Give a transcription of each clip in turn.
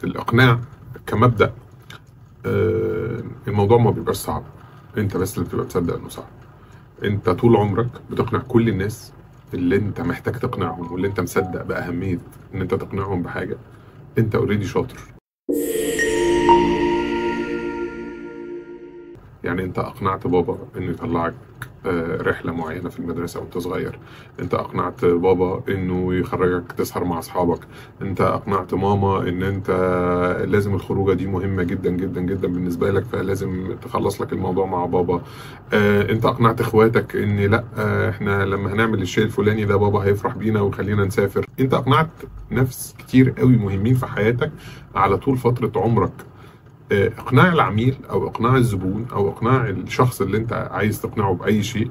الاقناع كمبدأ الموضوع ما بيبقاش صعب، انت بس اللي بتبقى مصدق انه صعب. انت طول عمرك بتقنع كل الناس اللي انت محتاج تقنعهم واللي انت مصدق بأهمية ان انت تقنعهم بحاجة. انت اوريدي شاطر. يعني انت اقنعت بابا انه يطلعك رحلة معينة في المدرسة وانت صغير، انت اقنعت بابا انه يخرجك تسهر مع اصحابك، انت اقنعت ماما ان انت لازم الخروجة دي مهمة جدا جدا جدا بالنسبة لك فلازم تخلص لك الموضوع مع بابا. انت اقنعت اخواتك ان لا احنا لما هنعمل الشيء الفلاني ده بابا هيفرح بينا ويخلينا نسافر. انت اقنعت ناس كتير قوي مهمين في حياتك على طول فترة عمرك. اقناع العميل او اقناع الزبون او اقناع الشخص اللي انت عايز تقنعه باي شيء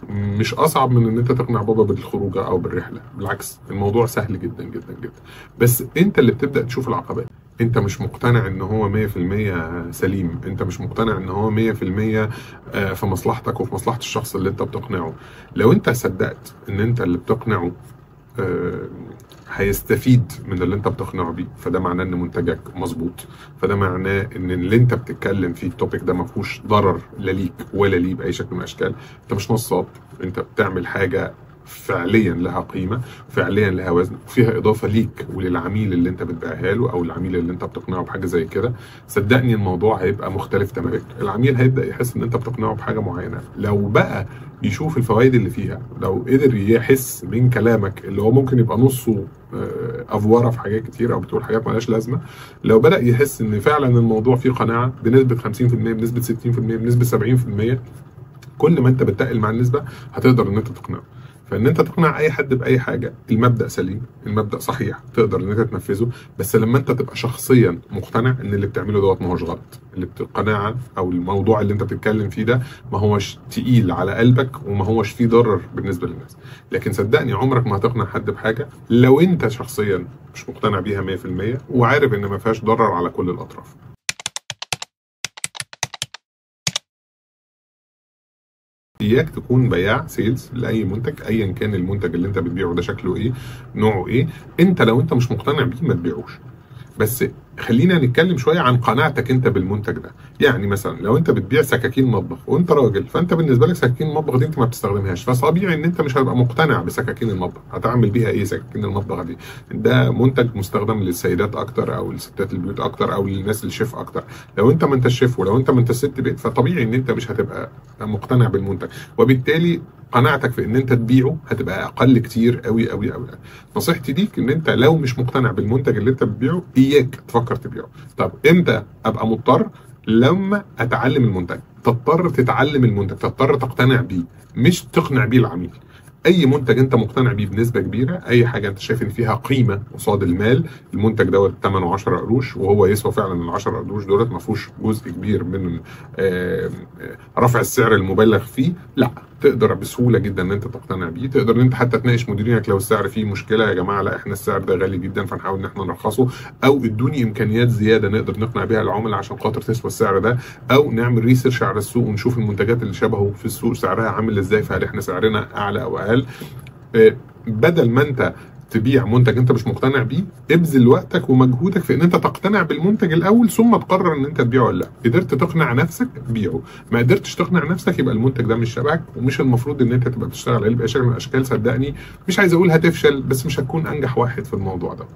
مش اصعب من ان انت تقنع بابا بالخروجه او بالرحله. بالعكس الموضوع سهل جدا جدا جدا، بس انت اللي بتبدا تشوف العقبات. انت مش مقتنع ان هو 100% سليم، انت مش مقتنع ان هو 100% في مصلحتك وفي مصلحه الشخص اللي انت بتقنعه. لو انت صدقت ان انت اللي بتقنعه هيستفيد من اللي انت بتقنعه بيه، فده معناه ان منتجك مظبوط، فده معناه ان اللي انت بتتكلم فيه التوبيك ده ما فيهوش ضرر لا ليك ولا ليه باي شكل من الاشكال. انت مش نصاب، انت بتعمل حاجه فعليا لها قيمه، فعليا لها وزن، وفيها اضافه ليك وللعميل اللي انت بتبيعها له او العميل اللي انت بتقنعه بحاجه زي كده. صدقني الموضوع هيبقى مختلف تماما. العميل هيبدا يحس ان انت بتقنعه بحاجه معينه، لو بقى يشوف الفوائد اللي فيها، لو قدر يحس من كلامك اللي هو ممكن يبقى نصه افوره في حاجات كتير او بتقول حاجات مالهاش لازمه، لو بدا يحس ان فعلا الموضوع فيه قناعه بنسبه 50%، بنسبه 60%، بنسبه 70%، كل ما انت بتتقل مع النسبه هتقدر ان انت تقنعه. فان انت تقنع اي حد باي حاجه، المبدا سليم، المبدا صحيح، تقدر ان انت تنفذه، بس لما انت تبقى شخصيا مقتنع ان اللي بتعمله دوت ما هوش غلط، اللي القناعه او الموضوع اللي انت بتتكلم فيه ده ما هوش تقيل على قلبك وما هوش فيه ضرر بالنسبه للناس. لكن صدقني عمرك ما هتقنع حد بحاجه لو انت شخصيا مش مقتنع بيها 100% وعارف ان ما فيهاش ضرر على كل الاطراف. اياك تكون بياع سيلز لاي منتج، ايا كان المنتج اللي انت بتبيعه ده شكله ايه، نوعه ايه. انت لو انت مش مقتنع بيه ما تبيعوش. بس خلينا نتكلم شويه عن قناعتك انت بالمنتج ده. يعني مثلا لو انت بتبيع سكاكين مطبخ وانت راجل، فانت بالنسبه لك سكاكين المطبخ دي انت ما بتستخدمهاش، فطبيعي ان انت مش هتبقى مقتنع بسكاكين المطبخ. هتعمل بيها ايه سكاكين المطبخ دي؟ ده منتج مستخدم للسيدات اكتر او لستات البيوت اكتر او للناس الشيف اكتر. لو انت ما انت الشيف ولو انت ما انت ست بيت، فطبيعي ان انت مش هتبقى مقتنع بالمنتج، وبالتالي قناعتك في ان انت تبيعه هتبقى اقل كتير قوي قوي قوي. نصيحتي ليك ان انت لو مش مقتنع بالمنتج اللي انت بتبيعه اياك تفكر تبيعه. طب امتى ابقى مضطر؟ لما اتعلم المنتج. تضطر تتعلم المنتج، تضطر تقتنع بيه، مش تقنع بيه العميل. اي منتج انت مقتنع بيه بنسبه كبيره، اي حاجه انت شايف ان فيها قيمه قصاد المال، المنتج دوت ثمنه 10 قروش وهو يسوى فعلا ال 10 قروش دولت، ما فيهوش جزء كبير من رفع السعر المبالغ فيه، لا تقدر بسهوله جدا ان انت تقتنع بيه. تقدر ان انت حتى تناقش مديرينك لو السعر فيه مشكله، يا جماعه لا احنا السعر ده غالي جدا فنحاول ان احنا نرخصه، او ادوني امكانيات زياده نقدر نقنع بيها العملاء عشان خاطر تسوى السعر ده، او نعمل ريسيرش على السوق ونشوف المنتجات اللي شبهه في السوق سعرها عامل ازاي، فهل احنا سعرنا اعلى او اقل. بدل ما انت تبيع منتج انت مش مقتنع بيه، ابذل وقتك ومجهودك في ان انت تقتنع بالمنتج الاول ثم تقرر ان انت تبيعه ولا لا. قدرت تقنع نفسك بيعه، ما قدرتش تقنع نفسك يبقى المنتج ده مش شبهك ومش المفروض ان انت تبقى بتشتغل عليه باي شكل من الاشكال. صدقني مش عايز اقول هتفشل، بس مش هتكون انجح واحد في الموضوع ده.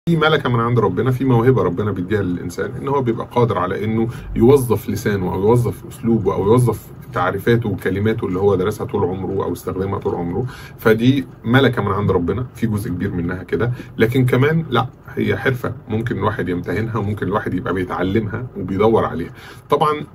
في ملكه من عند ربنا، في موهبه ربنا بيديها للانسان، ان هو بيبقى قادر على انه يوظف لسانه او يوظف اسلوبه او يوظف تعريفاته وكلماته اللي هو درسها طول عمره او استخدمها طول عمره. فدي ملكه من عند ربنا، في جزء كبير منها كده، لكن كمان لا، هي حرفه ممكن الواحد يمتهنها وممكن الواحد يبقى بيتعلمها وبيدور عليها. طبعا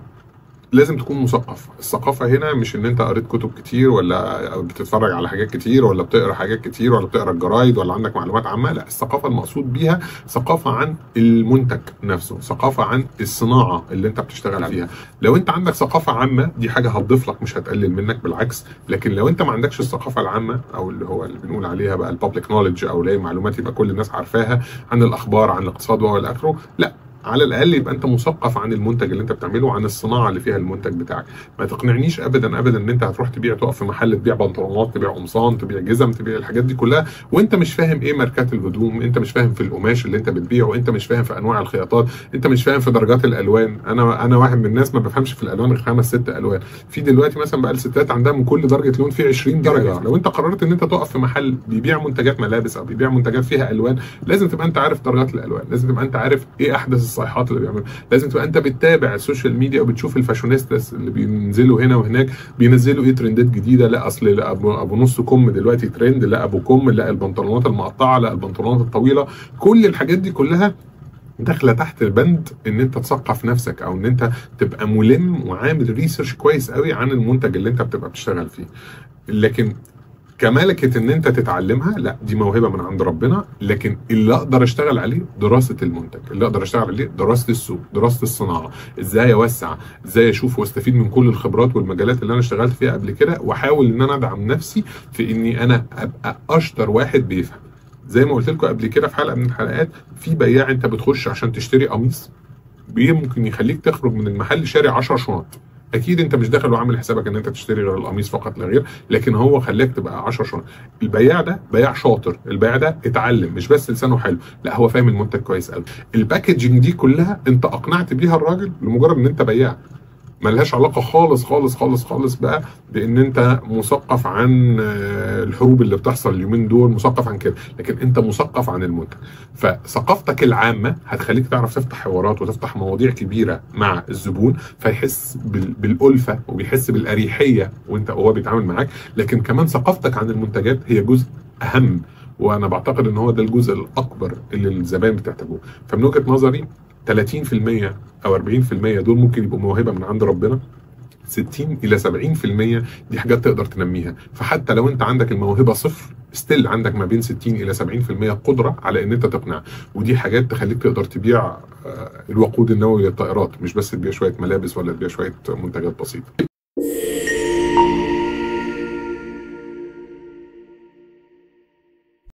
لازم تكون مثقف. الثقافة هنا مش ان انت قريت كتب كتير ولا بتتفرج على حاجات كتير ولا بتقرا حاجات كتير ولا بتقرا الجرايد ولا عندك معلومات عامة، لا. الثقافة المقصود بيها ثقافة عن المنتج نفسه، ثقافة عن الصناعة اللي انت بتشتغل فيها. لو انت عندك ثقافة عامة دي حاجة هتضيف لك مش هتقلل منك، بالعكس. لكن لو انت ما عندكش الثقافة العامة او اللي هو اللي بنقول عليها بقى البابليك نوليدج او اللي هي معلومات يبقى كل الناس عارفاها عن الاخبار عن الاقتصاد والى اخره، لا، على الاقل يبقى انت مثقف عن المنتج اللي انت بتعمله وعن الصناعه اللي فيها المنتج بتاعك. ما تقنعنيش ابدا ابدا ان انت هتروح تقف في محل تبيع بنطلونات، تبيع قمصان، تبيع جزم، تبيع الحاجات دي كلها وانت مش فاهم ايه ماركات الهدوم، انت مش فاهم في القماش اللي انت بتبيعه، انت مش فاهم في انواع الخياطات، انت مش فاهم في درجات الالوان. انا واحد من الناس ما بفهمش في الالوان غير 5 6 الوان. في دلوقتي مثلا بقى الستات عندها من كل درجه لون فيه 20 درجه. لو انت قررت ان انت تقف في محل بيبيع منتجات ملابس او بيبيع منتجات فيها الوان، لازم تبقى انت عارف درجات الالوان، لازم تبقى انت عارف ايه احدث الصيحات اللي بيعملوا، لازم تبقى انت بتتابع السوشيال ميديا وبتشوف الفاشونيستاس اللي بينزلوا هنا وهناك بينزلوا ايه ترندات جديده. لا اصل لا ابو نص كم دلوقتي ترند، لا ابو كم، لا البنطلونات المقطعه، لا البنطلونات الطويله. كل الحاجات دي كلها داخله تحت البند ان انت تثقف نفسك او ان انت تبقى ملم وعامل ريسيرش كويس قوي عن المنتج اللي انت بتبقى بتشتغل فيه. لكن كملكة ان انت تتعلمها لا، دي موهبة من عند ربنا. لكن اللي اقدر اشتغل عليه دراسة المنتج، اللي اقدر اشتغل عليه دراسة السوق، دراسة الصناعة، ازاي اوسع، ازاي اشوف واستفيد من كل الخبرات والمجالات اللي انا اشتغلت فيها قبل كده، واحاول ان انا ادعم نفسي في اني انا ابقى اشطر واحد بيفهم. زي ما قلت لكم قبل كده في حلقة من الحلقات، في بياع انت بتخش عشان تشتري قميص ممكن يخليك تخرج من المحل شاري 10 شنط. اكيد انت مش داخل وعامل حسابك ان انت تشتري غير القميص فقط لا غير، لكن هو خلاك تبقى 10 شنط. البياع ده بياع شاطر، البياع ده اتعلم، مش بس لسانه حلو، لا هو فاهم المنتج كويس قوي. الباكجنج دي كلها انت اقنعت بيها الراجل لمجرد ان انت بياع، ملهاش علاقه خالص خالص خالص خالص بقى بان انت مثقف عن الحروب اللي بتحصل اليومين دول، مثقف عن كده، لكن انت مثقف عن المنتج. فثقافتك العامه هتخليك تعرف تفتح حوارات وتفتح مواضيع كبيره مع الزبون، فيحس بالالفه وبيحس بالاريحيه وهو بيتعامل معاك. لكن كمان ثقافتك عن المنتجات هي جزء اهم، وانا بعتقد ان هو ده الجزء الاكبر اللي الزبائن بتحتاجوه. فمن وجهه نظري 30% او 40% دول ممكن يبقوا موهبه من عند ربنا، 60 الى 70% دي حاجات تقدر تنميها. فحتى لو انت عندك الموهبه صفر، ستيل عندك ما بين 60 الى 70% قدره على ان انت تقنع. ودي حاجات تخليك تقدر تبيع الوقود النووي للطائرات، مش بس تبيع شويه ملابس ولا تبيع شويه منتجات بسيطه.